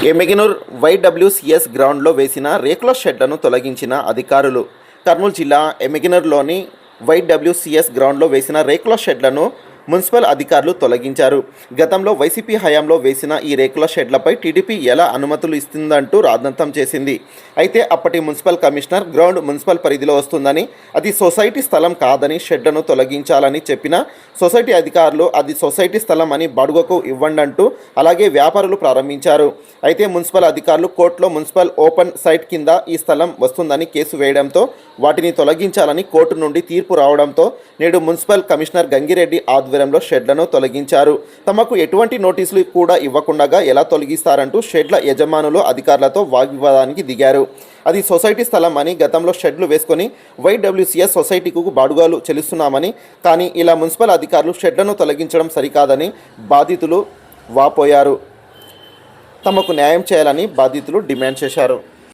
ఎమ్మిగనూర్ వైడబ్ల్యూసీఎస్ గ్రౌండ్లో వేసిన రేకుల షెడ్లను తొలగించిన అధికారులు. కర్నూలు జిల్లా ఎమ్మిగనూర్లోని వైడబ్ల్యూసీఎస్ గ్రౌండ్లో వేసిన రేకుల షెడ్లను మున్సిపల్ అధికారులు తొలగించారు. గతంలో వైసీపీ హయాంలో వేసిన ఈ రేకుల షెడ్లపై టీడీపీ ఎలా అనుమతులు ఇస్తుందంటూ రాద్ధాంతం చేసింది. అయితే అప్పటి మున్సిపల్ కమిషనర్ గ్రౌండ్ మున్సిపల్ పరిధిలో వస్తుందని, అది సొసైటీ స్థలం కాదని షెడ్లను తొలగించాలని చెప్పిన సొసైటీ అధికారులు అది సొసైటీ స్థలం అని బాడుగకు ఇవ్వండంటూ అలాగే వ్యాపారులు ప్రారంభించారు. అయితే మున్సిపల్ అధికారులు కోర్టులో మున్సిపల్ ఓపెన్ సైట్ కింద ఈ స్థలం వస్తుందని కేసు వేయడంతో వాటిని తొలగించాలని కోర్టు నుండి తీర్పు రావడంతో నేడు మున్సిపల్ కమిషనర్ గంగిరెడ్డి ఆధ్వర్యంలో షెడ్లను తొలగించారు. తమకు ఎటువంటి నోటీసులు కూడా ఇవ్వకుండా ఎలా తొలగిస్తారంటూ షెడ్ల యజమానులు అధికారులతో వాగ్వివాదానికి దిగారు. అది సొసైటీ స్థలం అని, గతంలో షెడ్లు వేసుకొని వైడబ్ల్యూసీఎస్ సొసైటీకు బాడుగాలు చెల్లిస్తున్నామని, కానీ ఇలా మున్సిపల్ అధికారులు షెడ్లను తొలగించడం సరికాదని బాధితులు వాపోయారు. తమకు న్యాయం చేయాలని బాధితులు డిమాండ్ చేశారు.